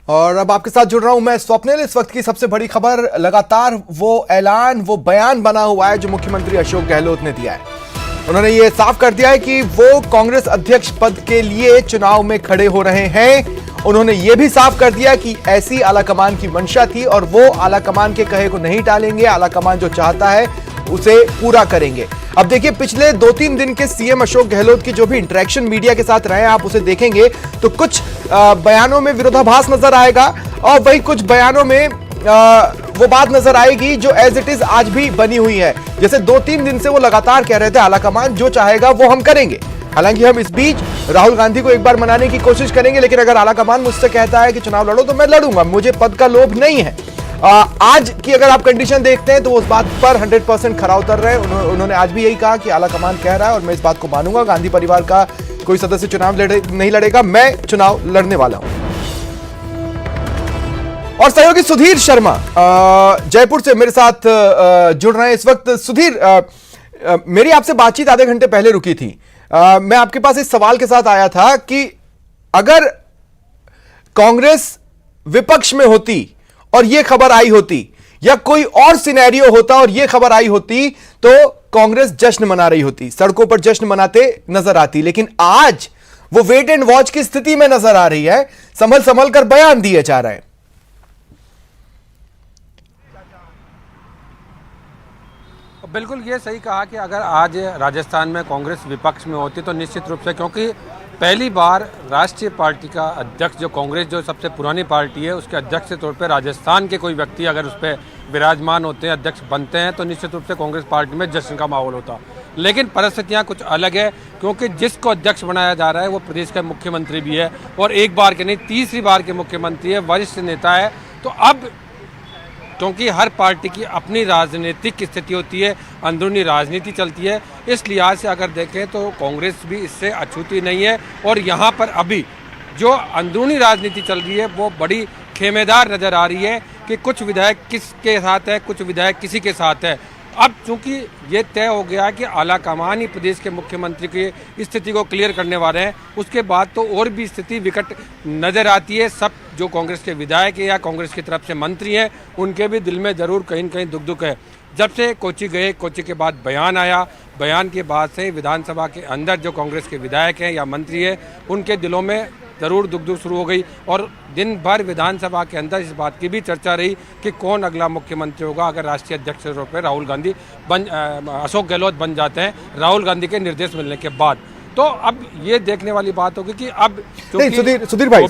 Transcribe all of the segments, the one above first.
और अब आपके साथ जुड़ रहा हूं मैं स्वप्निल। इस वक्त की सबसे बड़ी खबर लगातार वो ऐलान, वो बयान बना हुआ है जो मुख्यमंत्री अशोक गहलोत ने दिया है। उन्होंने ये साफ कर दिया है कि वो कांग्रेस अध्यक्ष पद के लिए चुनाव में खड़े हो रहे हैं। उन्होंने ये भी साफ कर दिया कि ऐसी आलाकमान की मंशा थी और वो आलाकमान के कहे को नहीं टालेंगे। आलाकमान जो चाहता है उसे पूरा करेंगे। अब देखिए, पिछले 2-3 दिन के सीएम अशोक गहलोत की जो भी इंटरेक्शन मीडिया के साथ रहे, आप उसे देखेंगे तो कुछ बयानों में विरोधाभास नजर आएगा और वही कुछ बयानों में वो बात नजर आएगी जो एज इट इज आज भी बनी हुई है। जैसे 2-3 दिन से वो लगातार कह रहे थे आलाकमान जो चाहेगा वो हम करेंगे। हालांकि हम इस बीच राहुल गांधी को एक बार मनाने की कोशिश करेंगे, लेकिन अगर आलाकमान मुझसे कहता है कि चुनाव लड़ो तो मैं लड़ूंगा, मुझे पद का लोभ नहीं है। आज की अगर आप कंडीशन देखते हैं तो वो उस बात पर 100% खरा उतर रहे हैं। उन्होंने आज भी यही कहा कि आलाकमान कह रहा है और मैं इस बात को मानूंगा। गांधी परिवार का कोई सदस्य चुनाव नहीं लड़ेगा, मैं चुनाव लड़ने वाला हूं। और सहयोगी सुधीर शर्मा जयपुर से मेरे साथ जुड़ रहे हैं इस वक्त। सुधीर, मेरी आपसे बातचीत आधे घंटे पहले रुकी थी। मैं आपके पास इस सवाल के साथ आया था कि अगर कांग्रेस विपक्ष में होती और यह खबर आई होती, या कोई और सिनेरियो होता और यह खबर आई होती, तो कांग्रेस जश्न मना रही होती, सड़कों पर जश्न मनाते नजर आती। लेकिन आज वो वेट एंड वॉच की स्थिति में नजर आ रही है, संभल संभल कर बयान दिए जा रहे हैं। बिल्कुल ये सही कहा कि अगर आज राजस्थान में कांग्रेस विपक्ष में होती तो निश्चित रूप से, क्योंकि पहली बार राष्ट्रीय पार्टी का अध्यक्ष, जो कांग्रेस जो सबसे पुरानी पार्टी है, उसके अध्यक्ष के तौर पे राजस्थान के कोई व्यक्ति अगर उस पर विराजमान होते हैं, अध्यक्ष बनते हैं, तो निश्चित रूप से कांग्रेस पार्टी में जश्न का माहौल होता। लेकिन परिस्थितियां कुछ अलग है, क्योंकि जिसको अध्यक्ष बनाया जा रहा है वो प्रदेश का मुख्यमंत्री भी है और एक बार के नहीं तीसरी बार के मुख्यमंत्री है, वरिष्ठ नेता है। तो अब क्योंकि हर पार्टी की अपनी राजनीतिक स्थिति होती है, अंदरूनी राजनीति चलती है, इस लिहाज से अगर देखें तो कांग्रेस भी इससे अछूती नहीं है। और यहाँ पर अभी जो अंदरूनी राजनीति चल रही है वो बड़ी खेमेदार नज़र आ रही है कि कुछ विधायक किसके साथ है, कुछ विधायक किसी के साथ है। अब चूंकि ये तय हो गया कि आलाकमान ही प्रदेश के मुख्यमंत्री की स्थिति को क्लियर करने वाले हैं, उसके बाद तो और भी स्थिति विकट नज़र आती है। सब जो कांग्रेस के विधायक है या कांग्रेस की तरफ से मंत्री हैं, उनके भी दिल में ज़रूर कहीं न कहीं दुख है। जब से कोची गए, कोची के बाद बयान आया, बयान के बाद से विधानसभा के अंदर जो कांग्रेस के विधायक हैं या मंत्री हैं, उनके दिलों में ज़रूर दुख शुरू हो गई। और दिन भर विधानसभा के अंदर इस बात की भी चर्चा रही कि कौन अगला मुख्यमंत्री होगा अगर राष्ट्रीय अध्यक्ष के तौर पर अशोक गहलोत बन जाते हैं राहुल गांधी के निर्देश मिलने के बाद। तो अब ये देखने वाली बात होगी कि अब सुधीर भाई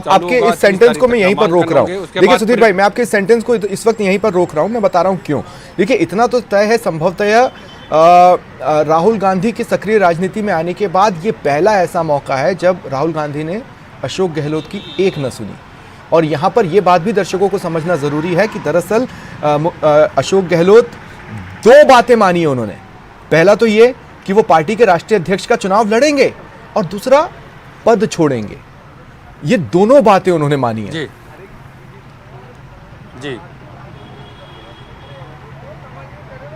आपके इस सेंटेंस को मैं यहीं पर रोक रहा हूँ। देखिए सुधीर भाई, मैं आपके इस सेंटेंस को इस वक्त यहीं पर रोक रहा हूँ। मैं बता रहा हूँ क्यों। देखिए, इतना तो तय है संभवतः राहुल गांधी की सक्रिय राजनीति में आने के बाद ये पहला ऐसा मौका है जब राहुल गांधी ने अशोक गहलोत की एक न सुनी। और यहाँ पर यह बात भी दर्शकों को समझना जरूरी है कि दरअसल अशोक गहलोत 2 बातें मानी है उन्होंने। पहला तो ये कि वो पार्टी के राष्ट्रीय अध्यक्ष का चुनाव लड़ेंगे और दूसरा पद छोड़ेंगे। ये दोनों बातें उन्होंने मानी है। जी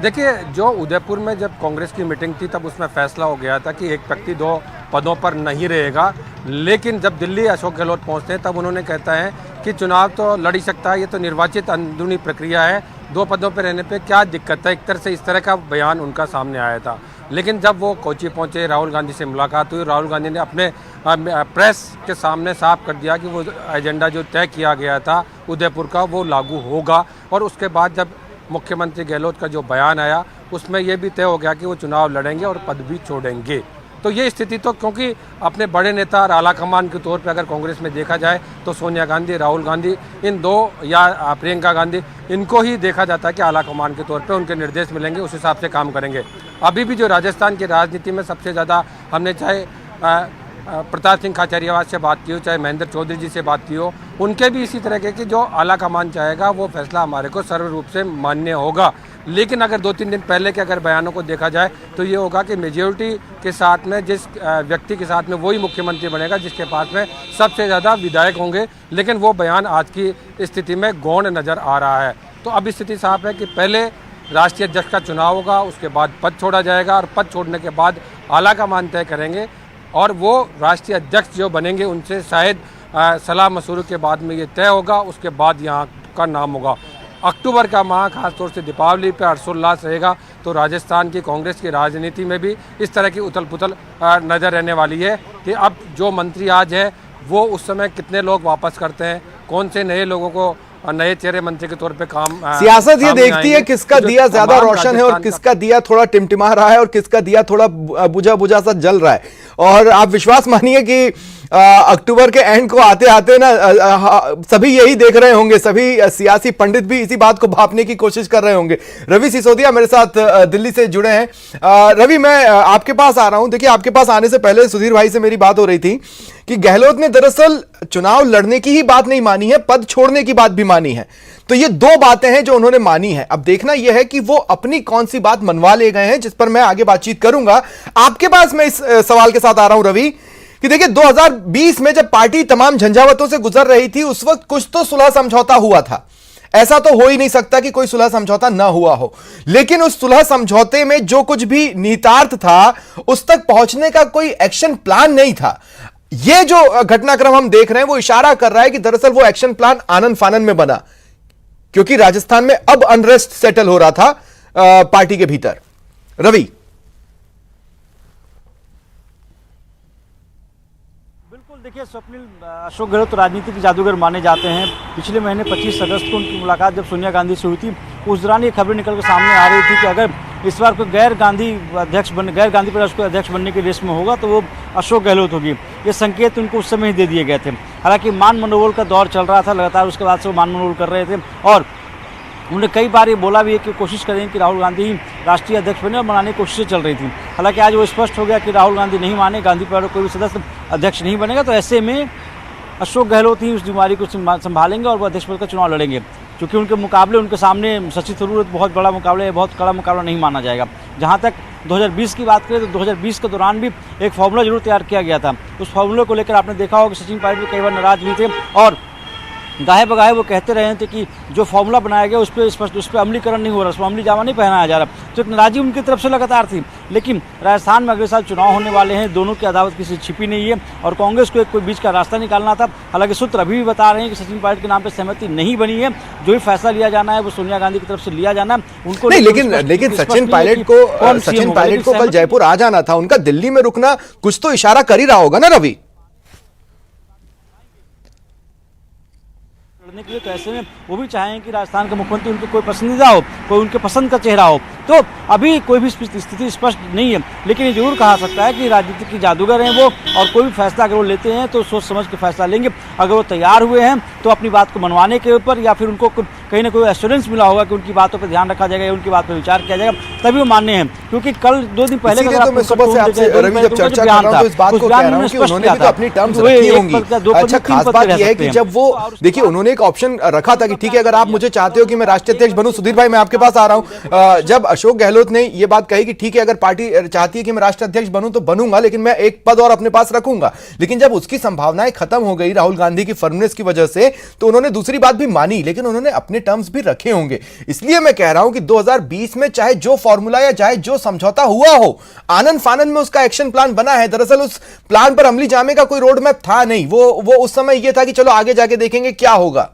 देखिए, जो उदयपुर में जब कांग्रेस की मीटिंग थी तब उसमें फैसला हो गया था कि एक व्यक्ति 2 पदों पर नहीं रहेगा। लेकिन जब दिल्ली अशोक गहलोत पहुंचते हैं तब उन्होंने कहता है कि चुनाव तो लड़ ही सकता है, ये तो निर्वाचित अंदरूनी प्रक्रिया है, 2 पदों पर रहने पे क्या दिक्कत है। एक तरह से इस तरह का बयान उनका सामने आया था। लेकिन जब वो कोची पहुंचे, राहुल गांधी से मुलाकात हुई, राहुल गांधी ने अपने प्रेस के सामने साफ कर दिया कि वो एजेंडा जो तय किया गया था उदयपुर का वो लागू होगा। और उसके बाद जब मुख्यमंत्री गहलोत का जो बयान आया उसमें यह भी तय हो गया कि वो चुनाव लड़ेंगे और पद भी छोड़ेंगे। तो ये स्थिति तो, क्योंकि अपने बड़े नेता और आलाकमान के तौर पे अगर कांग्रेस में देखा जाए तो सोनिया गांधी, राहुल गांधी, इन 2 या प्रियंका गांधी, इनको ही देखा जाता है कि आलाकमान के तौर पे उनके निर्देश मिलेंगे, उस हिसाब से काम करेंगे। अभी भी जो राजस्थान की राजनीति में सबसे ज़्यादा हमने चाहे प्रताप सिंह खाचरियावास से बात की हो, चाहे महेंद्र चौधरी जी से बात की हो, उनके भी इसी तरह के कि जो आलाकमान चाहेगा वो फैसला हमारे को सर्व रूप से मान्य होगा। लेकिन अगर 2-3 दिन पहले के अगर बयानों को देखा जाए तो ये होगा कि मेजॉरिटी के साथ में जिस व्यक्ति के साथ में वही मुख्यमंत्री बनेगा जिसके पास में सबसे ज़्यादा विधायक होंगे। लेकिन वो बयान आज की स्थिति में गौण नज़र आ रहा है। तो अब स्थिति साफ है कि पहले राष्ट्रीय अध्यक्ष का चुनाव होगा, उसके बाद पद छोड़ा जाएगा और पद छोड़ने के बाद आलाकमान तय करेंगे और वो राष्ट्रीय अध्यक्ष जो बनेंगे उनसे शायद सलाह मशवरे के बाद में ये तय होगा, उसके बाद यहाँ का नाम होगा। अक्टूबर का माह खासतौर से दीपावली पे हर्षोल्लास रहेगा, तो राजस्थान की कांग्रेस की राजनीति में भी इस तरह की उथल पुथल नजर रहने वाली है कि अब जो मंत्री आज है वो उस समय कितने लोग वापस करते हैं, कौन से नए लोगों को नए चेहरे मंत्री के तौर पे काम सियासत ये देखती है किसका दिया ज्यादा रोशन है और किसका दिया थोड़ा टिमटिमा रहा है और किसका दिया थोड़ा बुझा बुझा सा जल रहा है। और आप विश्वास मानिए कि अक्टूबर के एंड को आते आते ना सभी यही देख रहे होंगे, सभी सियासी पंडित भी इसी बात को भांपने की कोशिश कर रहे होंगे। रवि सिसोदिया मेरे साथ दिल्ली से जुड़े हैं। रवि, मैं आपके पास आ रहा हूं। देखिए, आपके पास आने से पहले सुधीर भाई से मेरी बात हो रही थी कि गहलोत ने दरअसल चुनाव लड़ने की ही बात नहीं मानी है, पद छोड़ने की बात भी मानी है। तो ये दो बातें हैं जो उन्होंने मानी है। अब देखना यह है कि वो अपनी कौन सी बात मनवा ले गए हैं, जिस पर मैं आगे बातचीत करूंगा। आपके पास मैं इस सवाल के साथ आ रहा हूं रवि कि देखिए 2020 में जब पार्टी तमाम झंझावतों से गुजर रही थी, उस वक्त कुछ तो सुलह समझौता हुआ था। ऐसा तो हो ही नहीं सकता कि कोई सुलह समझौता ना हुआ हो, लेकिन उस सुलह समझौते में जो कुछ भी निहितार्थ था उस तक पहुंचने का कोई एक्शन प्लान नहीं था। ये जो घटनाक्रम हम देख रहे हैं वो इशारा कर रहा है कि दरअसल वो एक्शन प्लान आनन फानन में बना, क्योंकि राजस्थान में अब अनरेस्ट सेटल हो रहा था पार्टी के भीतर। रवि, देखिए स्वप्निल, अशोक गहलोत तो राजनीति के जादूगर माने जाते हैं। पिछले महीने 25 अगस्त को उनकी मुलाकात जब सोनिया गांधी से हुई थी, उस दौरान ये खबरें निकल कर सामने आ रही थी कि अगर इस बार कोई गैर गांधी प्रदेश को अध्यक्ष बनने की रेस में होगा तो वो अशोक गहलोत होगी। ये संकेत उनको उस समय ही दे दिए गए थे। हालांकि मान मनोबल का दौर चल रहा था लगातार, उसके बाद से वो मान मनोबल कर रहे थे और उन्होंने कई बार ये बोला भी है कि कोशिश करें कि राहुल गांधी ही राष्ट्रीय अध्यक्ष बने और बनाने की कोशिशें चल रही थी। हालांकि आज वो स्पष्ट हो गया कि राहुल गांधी नहीं माने, गांधी परिवार कोई भी सदस्य अध्यक्ष नहीं बनेगा, तो ऐसे में अशोक गहलोत ही उस जिम्मेदारी को संभालेंगे और वो अध्यक्ष पद का चुनाव लड़ेंगे। क्योंकि उनके मुकाबले उनके सामने शशि थरूर बहुत बड़ा मुकाबला है, बहुत कड़ा मुकाबला नहीं माना जाएगा। जहाँ तक 2020 की बात करें तो 2020 के दौरान भी एक फार्मूला जरूर तैयार किया गया था। उस फार्मूले को लेकर आपने देखा होगा कि सचिन पायलट भी कई बार नाराज हुए थे और गाहे बगाहे वो कहते रहे थे कि जो फॉर्मूला बनाया गया उस पर अमलीकरण नहीं हो रहा, उस पर अमली जामा नहीं पहनाया जा रहा। तो एक नाराजी उनकी तरफ से लगातार थी। लेकिन राजस्थान में अगले साल चुनाव होने वाले हैं, दोनों की अदावत किसी छिपी नहीं है और कांग्रेस को एक कोई बीच का रास्ता निकालना था। हालांकि सूत्र अभी भी बता रहे हैं कि सचिन पायलट के नाम पर सहमति नहीं बनी है। जो भी फैसला लिया जाना है वो सोनिया गांधी की तरफ से लिया जाना उनको नहीं। लेकिन सचिन पायलट को कल जयपुर आ जाना था, उनका दिल्ली में रुकना कुछ तो इशारा कर ही रहा होगा ना रवि। के लिए तो ऐसे में वो भी चाहें कि राजस्थान के मुख्यमंत्री उनके कोई पसंदीदा हो, कोई उनके पसंद का चेहरा हो। तो अभी कोई भी स्थिति स्पष्ट नहीं है, लेकिन ये जरूर कहा सकता है कि राजनीति के जादूगर हैं वो और कोई भी फैसला अगर वो लेते हैं तो सोच समझ के फैसला लेंगे। अगर वो तैयार हुए हैं तो अपनी बात को मनवाने के ऊपर या फिर उनको कहीं ना कोई एश्योरेंस मिला होगा कि उनकी बातों पर ध्यान रखा जाएगा या उनकी बात पर विचार किया जाएगा, तभी वो मानने हैं। क्योंकि कल 2 दिन पहले देखिए उन्होंने एक ऑप्शन रखा था कि ठीक है अगर आप मुझे चाहते हो कि मैं राष्ट्रीय अध्यक्ष बनूं, सुधीर भाई मैं आपके पास आ रहा हूं। जब अशोक गहलोत ने यह बात कही कि ठीक है अगर पार्टी चाहती है कि मैं राष्ट्रीय अध्यक्ष बनूं तो बनूंगा, लेकिन मैं एक पद और अपने पास रखूंगा। लेकिन जब उसकी संभावनाएं खत्म हो गई राहुल गांधी की फर्मनेस की वजह से, तो उन्होंने दूसरी बात भी मानी, लेकिन उन्होंने अपने टर्म्स भी रखे होंगे। इसलिए मैं कह रहा हूं कि 2020 में चाहे जो फॉर्मूला या चाहे जो समझौता हुआ हो, आनंद फानंद में उसका एक्शन प्लान बना है। दरअसल उस प्लान पर अमली जामे का कोई रोड मैप था नहीं। वो उस समय यह था कि चलो आगे जाके देखेंगे क्या होगा।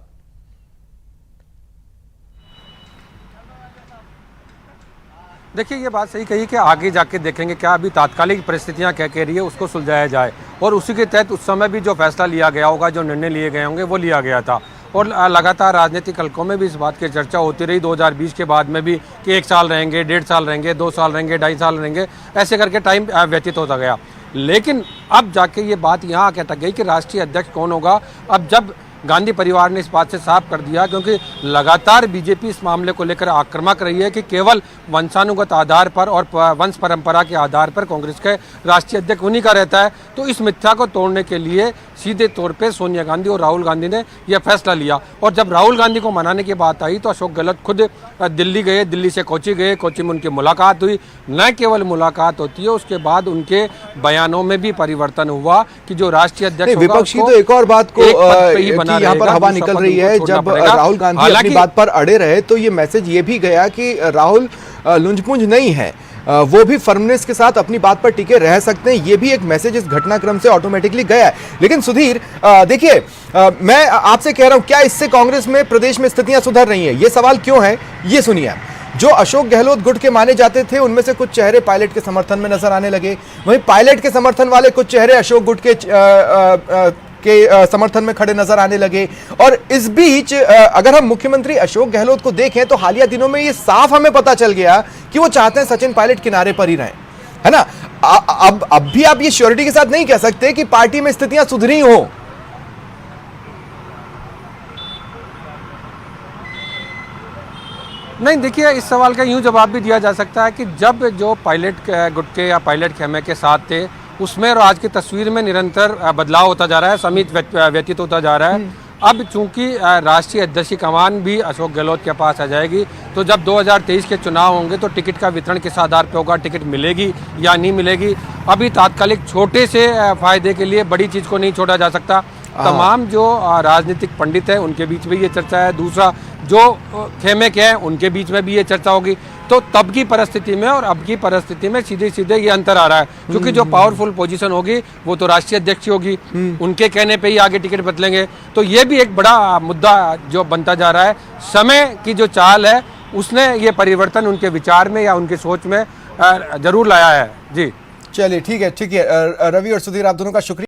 देखिए ये बात सही कही कि आगे जाके देखेंगे क्या, अभी तात्कालिक परिस्थितियां क्या कह रही है उसको सुलझाया जाए और उसी के तहत उस समय भी जो फैसला लिया गया होगा, जो निर्णय लिए गए होंगे वो लिया गया था। और लगातार राजनीतिक हलकों में भी इस बात की चर्चा होती रही 2020 के बाद में भी कि 1 साल रहेंगे, 1.5 साल रहेंगे, 2 साल रहेंगे, 2.5 साल रहेंगे, ऐसे करके टाइम व्यतीत होता गया। लेकिन अब जाके ये बात यहाँ आके अटक गई कि राष्ट्रीय अध्यक्ष कौन होगा। अब जब गांधी परिवार ने इस बात से साफ कर दिया, क्योंकि लगातार बीजेपी इस मामले को लेकर आक्रामक रही है कि केवल वंशानुगत आधार पर और वंश परंपरा के आधार पर कांग्रेस के राष्ट्रीय अध्यक्ष उन्हीं का रहता है। तो इस मिथ्या को तोड़ने के लिए सीधे तौर पे सोनिया गांधी और राहुल गांधी ने यह फैसला लिया। और जब राहुल गांधी को मनाने की बात आई तो अशोक गहलोत खुद दिल्ली गए, दिल्ली से कोची गए, कोची में उनकी मुलाकात हुई। न केवल मुलाकात होती है, उसके बाद उनके बयानों में भी परिवर्तन हुआ कि जो राष्ट्रीय अध्यक्ष विपक्ष की तो एक और बात को यहाँ पर हवा निकल रही है। जब राहुल गांधी अपनी बात पर अड़े रहे तो ये मैसेज ये भी गया कि राहुल लुंजपुंज नहीं है, वो भी फर्मनेस के साथ अपनी बात पर टिके रह सकते हैं। ये भी एक मैसेज इस घटनाक्रम से ऑटोमेटिकली गया है। लेकिन सुधीर, देखिए, मैं आपसे कह रहा हूं, क्या इससे कांग्रेस में प्रदेश में स्थितियां सुधर रही हैं? ये सवाल क्यों है, ये सुनिए। जो अशोक गहलोत गुट के माने जाते थे, उनमें से कुछ चेहरे पायलट के समर्थन में नजर आने लगे। वहीं पायलट के समर्थन वाले कुछ चेहरे अशोक गुट के समर्थन में खड़े नजर आने लगे। और इस बीच अगर हम मुख्यमंत्री अशोक गहलोत को देखें तो हालिया दिनों में ये साफ हमें पता चल गया कि वो चाहते हैं सचिन पायलट किनारे पर ही रहें, है ना। अब भी आप ये श्योरिटी के साथ नहीं कह सकते कि पार्टी में स्थितियां सुधरी हो। नहीं, देखिए, इस सवाल का यूं जवाब भी दिया जा सकता है कि जब जो पायलट गुट के या पायलट खेमे के साथ थे, उसमें और आज की तस्वीर में निरंतर बदलाव होता जा रहा है, समित व्यतीत होता जा रहा है। अब चूंकि राष्ट्रीय अध्यक्ष की कमान भी अशोक गहलोत के पास आ जाएगी, तो जब 2023 के चुनाव होंगे तो टिकट का वितरण किस आधार पर होगा, टिकट मिलेगी या नहीं मिलेगी। अभी तात्कालिक छोटे से फायदे के लिए बड़ी चीज़ को नहीं छोड़ा जा सकता। तमाम जो राजनीतिक पंडित हैं उनके बीच में ये चर्चा है। दूसरा, जो खेमे के हैं उनके बीच में भी ये चर्चा होगी। तो तब की परिस्थिति में और अब की परिस्थिति में सीधे सीधे ये अंतर आ रहा है, क्योंकि जो पावरफुल पोजीशन होगी वो तो राष्ट्रीय अध्यक्ष होगी, उनके कहने पे ही आगे टिकट बदलेंगे। तो ये भी एक बड़ा मुद्दा जो बनता जा रहा है। समय की जो चाल है उसने ये परिवर्तन उनके विचार में या उनकी सोच में जरूर लाया है। जी चलिए, ठीक है रवि और सुधीर, आप दोनों का शुक्रिया।